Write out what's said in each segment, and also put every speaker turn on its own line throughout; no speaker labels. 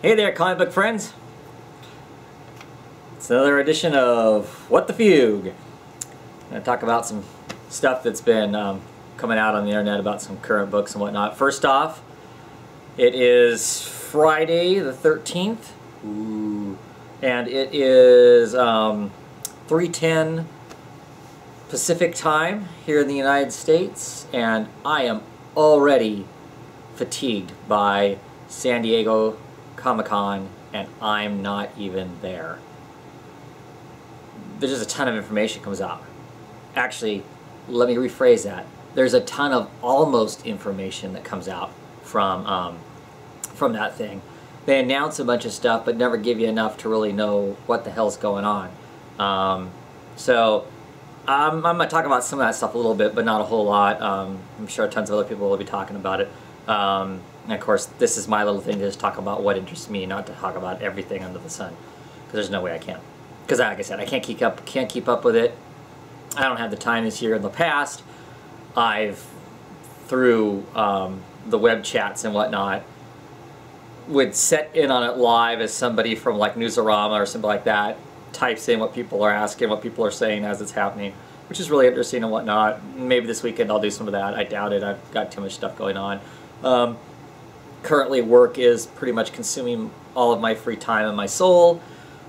Hey there, comic book friends. It's another edition of What the Fugue. I'm going to talk about some stuff that's been coming out on the internet about some current books and whatnot. First off, it is Friday the 13th. Ooh. And it is 3:10 Pacific time here in the United States, and I am already fatigued by San Diego Comic-Con, and I'm not even there. There's just a ton of information comes out. Actually, let me rephrase that. There's a ton of almost information that comes out from that thing. They announce a bunch of stuff, but never give you enough to really know what the hell's going on. So I'm going to talk about some of that stuff a little bit, but not a whole lot. I'm sure tons of other people will be talking about it. And of course, this is my little thing to just talk about what interests me, not to talk about everything under the sun, because there's no way I can. Because like I said, I can't keep up with it. I don't have the time this year. In the past, I've through the web chats and whatnot would set in on it live as somebody from like Newsarama or something like that types in what people are asking, what people are saying as it's happening, which is really interesting and whatnot. Maybe this weekend I'll do some of that. I doubt it. I've got too much stuff going on. Currently, work is pretty much consuming all of my free time and my soul.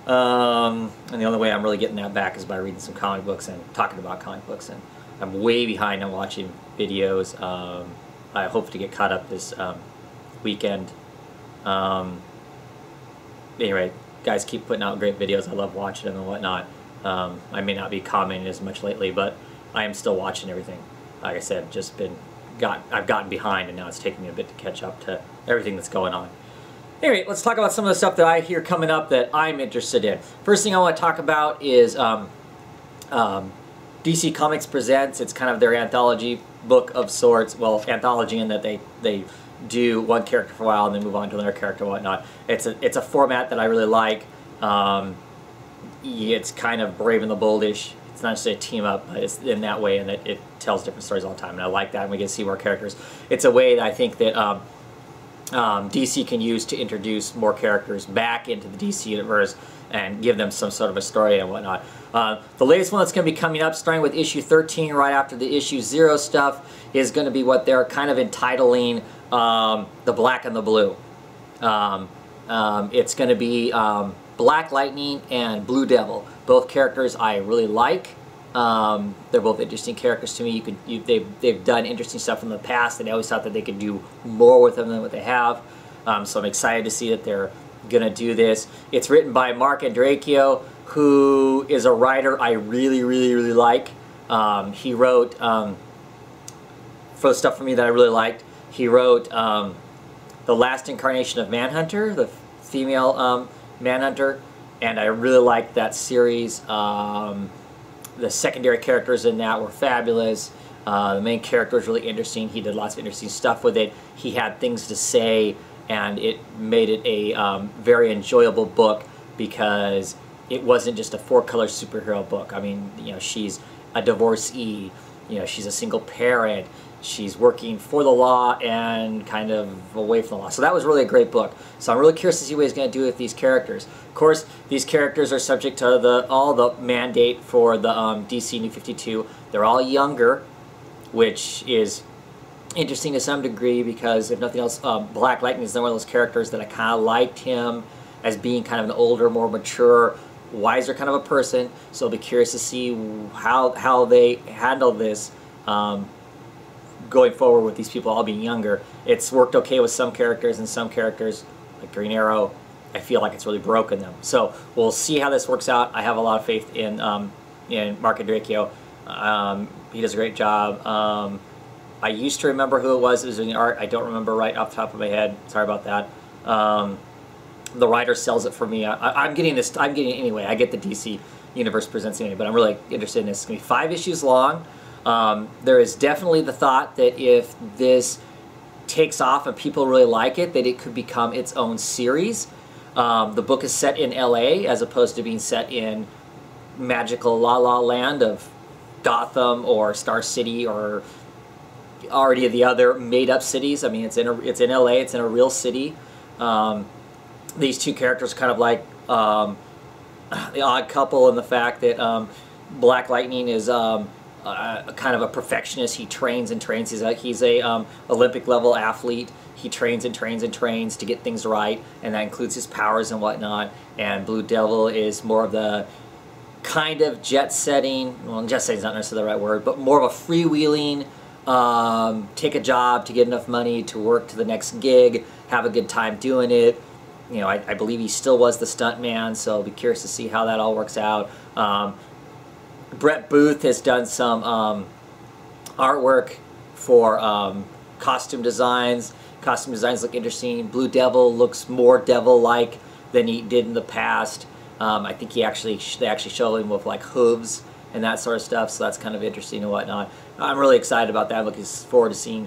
And the only way I'm really getting that back is by reading some comic books and talking about comic books. And I'm way behind on watching videos. I hope to get caught up this weekend. Anyway, guys keep putting out great videos. I love watching them and whatnot. I may not be commenting as much lately, but I am still watching everything. Like I said, I've gotten behind, and now it's taking me a bit to catch up to everything that's going on. Anyway, let's talk about some of the stuff that I hear coming up that I'm interested in. First thing I want to talk about is DC Comics Presents. It's kind of their anthology book of sorts. Well, anthology in that they do one character for a while and then move on to another character and whatnot. It's a format that I really like. It's kind of brave and the boldish. It's not just a team up, but it's in that way, and it tells different stories all the time, and I like that, and we get to see more characters. It's a way that I think that DC can use to introduce more characters back into the DC universe and give them some sort of a story and whatnot. The latest one that's going to be coming up, starting with issue 13, right after the issue 0 stuff, is going to be what they're kind of entitling The Black and the Blue. It's going to be Black Lightning and Blue Devil. Both characters I really like. They're both interesting characters to me. They've done interesting stuff in the past, and I always thought that they could do more with them than what they have. So I'm excited to see that they're going to do this. It's written by Mark Andrecchio, who is a writer I really, really, really like. He wrote, for the stuff for me that I really liked, he wrote The Last Incarnation of Manhunter, the female Manhunter, and I really liked that series. The secondary characters in that were fabulous. The main character was really interesting. He did lots of interesting stuff with it. He had things to say, and it made it a very enjoyable book because it wasn't just a four-color superhero book. I mean, you know, she's a divorcee. You know, she's a single parent. She's working for the law and kind of away from the law. So that was really a great book. So I'm really curious to see what he's going to do with these characters. Of course, these characters are subject to all the mandate for the DC New 52. They're all younger, which is interesting to some degree because, if nothing else, Black Lightning is one of those characters that I kind of liked him as being kind of an older, more mature, wiser kind of a person. So I'll be curious to see how they handle this going forward with these people all being younger. It's worked okay with some characters, and some characters, like Green Arrow, I feel like it's really broken them. So we'll see how this works out. I have a lot of faith in Mark Andrecchio. He does a great job. I used to remember who it was doing the art. I don't remember right off the top of my head. Sorry about that. The writer sells it for me. I'm getting this. I'm getting it anyway. I get the DC Universe Presents anyway, but I'm really interested in this. It's going to be 5 issues long. There is definitely the thought that if this takes off and people really like it, that it could become its own series. The book is set in LA as opposed to being set in magical La La Land of Gotham or Star City or already the other made-up cities. I mean, it's in LA. It's in a real city. these two characters kind of like the odd couple in the fact that Black Lightning is kind of a perfectionist. He trains and trains. He's a Olympic level athlete. He trains and trains and trains to get things right, and that includes his powers and whatnot. And Blue Devil is more of the kind of jet-setting, well, jet-setting is not necessarily the right word, but more of a freewheeling, take a job to get enough money to work to the next gig, have a good time doing it. You know, I believe he still was the stunt man, so I'll be curious to see how that all works out. Brett Booth has done some artwork for costume designs. Costume designs look interesting. Blue Devil looks more devil-like than he did in the past. I think they actually show him with like hooves and that sort of stuff, so that's kind of interesting and whatnot. I'm really excited about that. I'm looking forward to seeing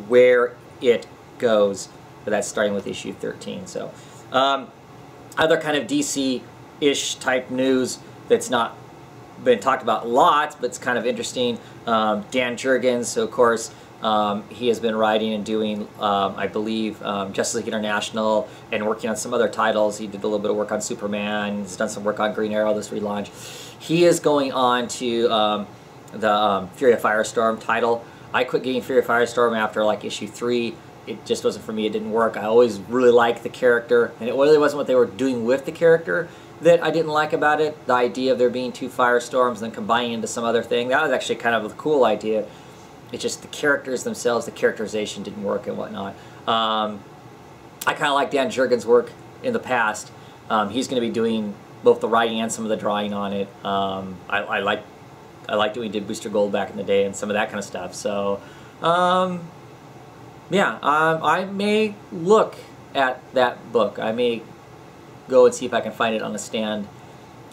where it goes. But that's starting with issue 13. So, other kind of DC-ish type news that's not been talked about lots, but it's kind of interesting. Dan Jurgens, so of course, he has been writing and doing, I believe, Justice League International and working on some other titles. He did a little bit of work on Superman. He's done some work on Green Arrow, this relaunch. He is going on to the Fury of Firestorm title. I quit getting Fury of Firestorm after like issue 3. It just wasn't for me. It didn't work. I always really liked the character, and it really wasn't what they were doing with the character that I didn't like about it. The idea of there being 2 Firestorms and then combining into some other thing, that was actually kind of a cool idea. It's just the characters themselves, the characterization didn't work and whatnot. I kind of like Dan Jurgens' work in the past. He's going to be doing both the writing and some of the drawing on it. I liked when he did Booster Gold back in the day and some of that kind of stuff. So, yeah, I may look at that book. I may go and see if I can find it on a stand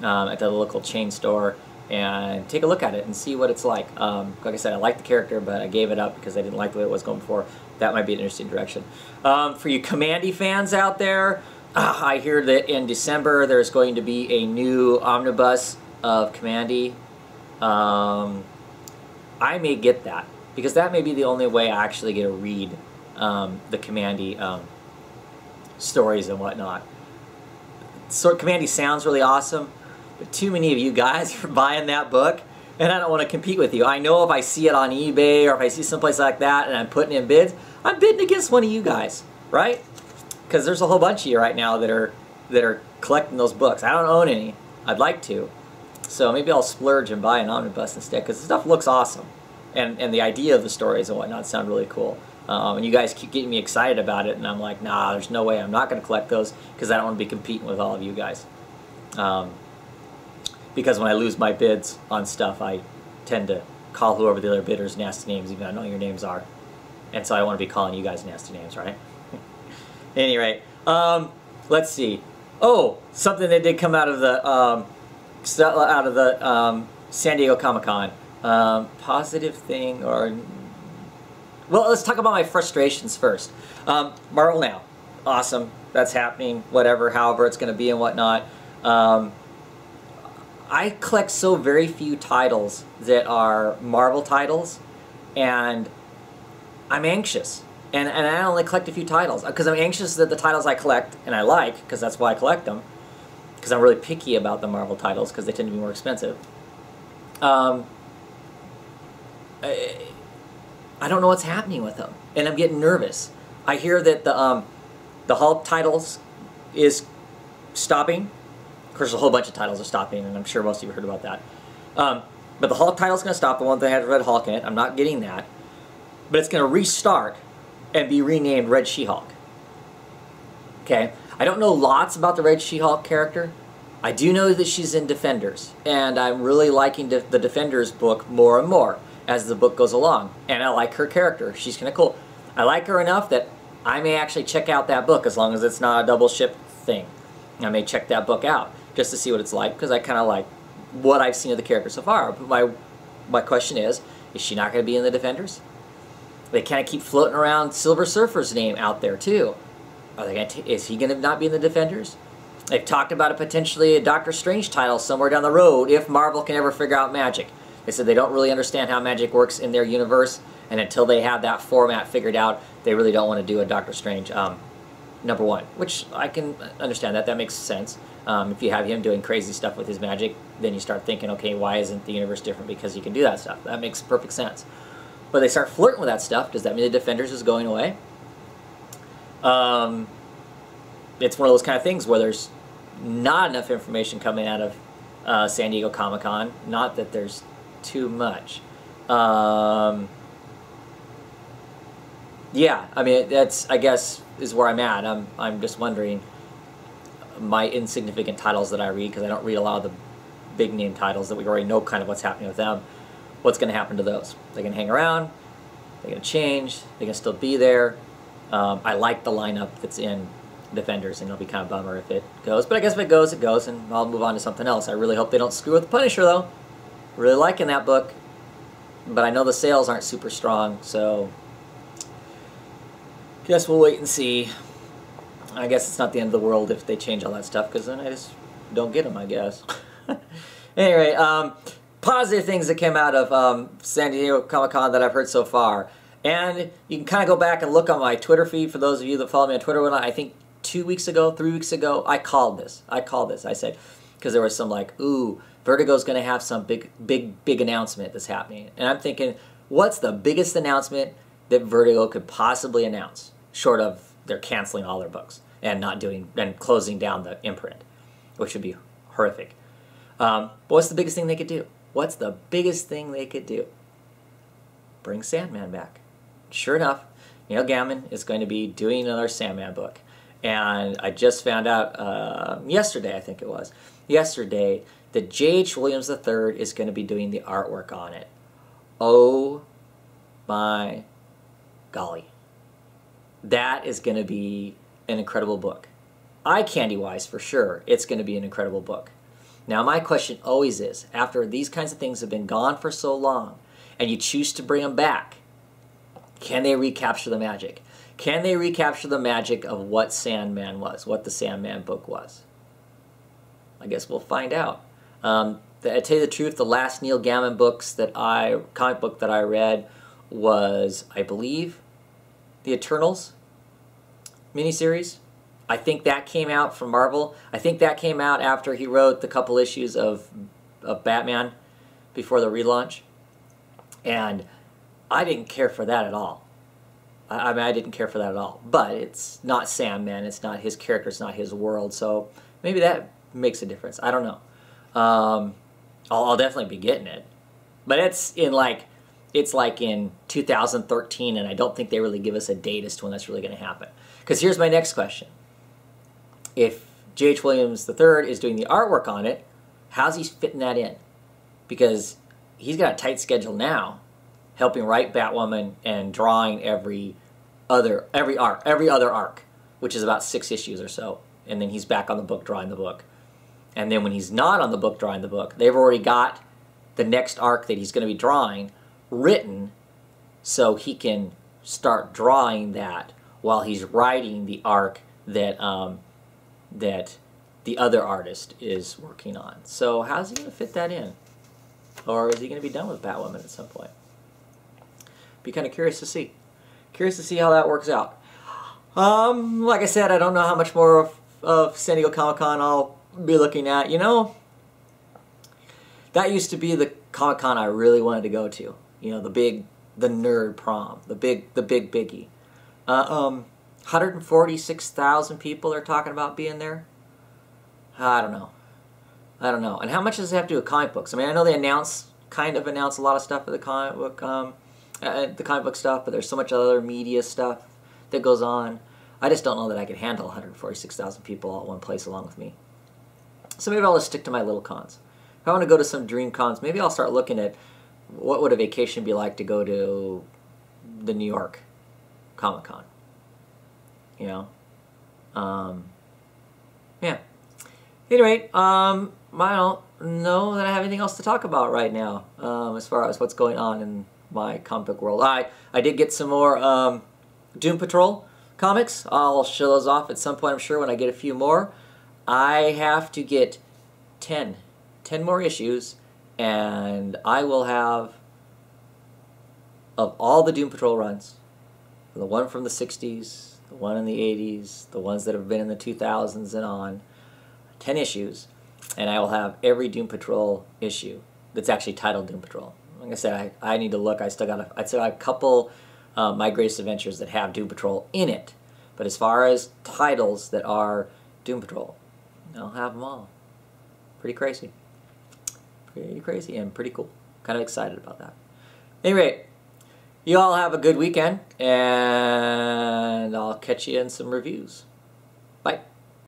at the local chain store and take a look at it and see what it's like. Like I said, I like the character, but I gave it up because I didn't like the way it was going before. That might be an interesting direction. For you Commandy fans out there, I hear that in December there's going to be a new omnibus of Commandy. I may get that, because that may be the only way I actually get to read the Commandy stories and whatnot. So Commandy sounds really awesome, but too many of you guys are buying that book, and I don't want to compete with you. I know if I see it on eBay or if I see someplace like that and I'm putting in bids, I'm bidding against one of you guys, right? Because there's a whole bunch of you right now that are collecting those books. I don't own any. I'd like to. So maybe I'll splurge and buy an omnibus instead, because the stuff looks awesome. And the idea of the stories and whatnot sound really cool. And you guys keep getting me excited about it, and I'm like, nah, there's no way I'm not going to collect those, because I don't want to be competing with all of you guys. Because when I lose my bids on stuff, I tend to call whoever the other bidders nasty names, even though I know your names are. And so I want to be calling you guys nasty names, right? At any rate, let's see. Oh, something that did come out of the San Diego Comic-Con. Positive thing, or... Well, let's talk about my frustrations first. Marvel Now. Awesome. That's happening. Whatever, however it's going to be and whatnot. I collect so very few titles that are Marvel titles, and I'm anxious. And I only collect a few titles, because I'm anxious that the titles I collect, and I like, because that's why I collect them, because I'm really picky about the Marvel titles, because they tend to be more expensive. I don't know what's happening with them, and I'm getting nervous. I hear that the Hulk titles is stopping. Of course, a whole bunch of titles are stopping, and I'm sure most of you heard about that. But the Hulk title's going to stop, the one that had Red Hulk in it. I'm not getting that. But it's going to restart and be renamed Red She-Hulk. Okay? I don't know lots about the Red She-Hulk character. I do know that she's in Defenders, and I'm really liking the Defenders book more and more as the book goes along. And I like her character. She's kind of cool. I like her enough that I may actually check out that book, as long as it's not a double ship thing. I may check that book out just to see what it's like, because I kind of like what I've seen of the character so far. But my question is she not going to be in the Defenders? They kind of keep floating around Silver Surfer's name out there too. Are they is he going to not be in the Defenders? They've talked about potentially a Doctor Strange title somewhere down the road if Marvel can ever figure out magic. They said they don't really understand how magic works in their universe, and until they have that format figured out, they really don't want to do a Doctor Strange #1, which I can understand that. That makes sense. If you have him doing crazy stuff with his magic, then you start thinking, okay, why isn't the universe different because he can do that stuff? That makes perfect sense. But they start flirting with that stuff. Does that mean the Defenders is going away? It's one of those kind of things where there's not enough information coming out of San Diego Comic-Con. Not that there's too much. Yeah, I mean, that's, I guess, is where I'm at. I'm just wondering, my insignificant titles that I read, because I don't read a lot of the big name titles that we already know kind of what's happening with them, what's going to happen to those? They're going to hang around, they're going to change, they're going to still be there. I like the lineup that's in Defenders, and it'll be kind of a bummer if it goes. But I guess if it goes, it goes, and I'll move on to something else. I really hope they don't screw with the Punisher, though. Really liking that book, but I know the sales aren't super strong, so guess we'll wait and see. I guess it's not the end of the world if they change all that stuff, because then I just don't get them, I guess. Anyway, positive things that came out of San Diego Comic-Con that I've heard so far. And you can kind of go back and look on my Twitter feed, for those of you that follow me on Twitter. When I think 2 weeks ago, 3 weeks ago, I called this. I said, because there was some like, ooh, Vertigo's going to have some big announcement that's happening. And I'm thinking, what's the biggest announcement that Vertigo could possibly announce, short of they're canceling all their books and not doing, and closing down the imprint, which would be horrific. But what's the biggest thing they could do? What's the biggest thing they could do? Bring Sandman back. Sure enough, Neil Gaiman is going to be doing another Sandman book. And I just found out yesterday, I think it was, yesterday, that J.H. Williams III is going to be doing the artwork on it. Oh my golly. That is going to be an incredible book. Eye candy-wise, for sure, it's going to be an incredible book. Now, my question always is, after these kinds of things have been gone for so long, and you choose to bring them back, can they recapture the magic? Can they recapture the magic of what Sandman was, what the Sandman book was? I guess we'll find out. I tell you the truth, the last Neil Gaiman comic book that I read was, I believe, the Eternals miniseries. I think that came out from Marvel. I think that came out after he wrote the couple issues of Batman before the relaunch. And I didn't care for that at all. I mean, I didn't care for that at all. But it's not Sandman. It's not his character. It's not his world. So maybe that makes a difference. I don't know. I'll definitely be getting it. But it's like in 2013, and I don't think they really give us a date as to when that's really going to happen. Because here's my next question. If J.H. Williams III is doing the artwork on it, how's he fitting that in? Because he's got a tight schedule now, helping write Batwoman and drawing every other arc, which is about 6 issues or so. And then he's back on the book drawing the book. And then when he's not on the book drawing the book, they've already got the next arc that he's going to be drawing written, so he can start drawing that while he's writing the arc that that the other artist is working on. So how's he going to fit that in? Or is he going to be done with Batwoman at some point? Be kind of curious to see. Curious to see how that works out. Like I said, I don't know how much more of San Diego Comic-Con I'll be looking at. You know, that used to be the Comic-Con I really wanted to go to. You know, the nerd prom, the biggie. 146,000 people are talking about being there. I don't know. And how much does it have to do with comic books? I mean, I know they kind of announce a lot of stuff for the comic book stuff, but there's so much other media stuff that goes on. I just don't know that I could handle 146,000 people all at one place along with me. So maybe I'll just stick to my little cons. If I want to go to some dream cons, maybe I'll start looking at what would a vacation be like to go to the New York Comic-Con. You know? Yeah. Anyway, I don't know that I have anything else to talk about right now as far as what's going on in my comic book world. I did get some more Doom Patrol comics. I'll show those off at some point, I'm sure, when I get a few more. I have to get 10 more issues, and I will have, of all the Doom Patrol runs, the one from the 60s, the one in the 80s, the ones that have been in the 2000s and on, 10 issues, and I will have every Doom Patrol issue that's actually titled Doom Patrol. Like I said, I need to look. I still got a couple My Greatest Adventures that have Doom Patrol in it, but as far as titles that are Doom Patrol, I'll have them all. Pretty crazy. Pretty crazy and pretty cool. Kind of excited about that. Anyway, you all have a good weekend, and I'll catch you in some reviews.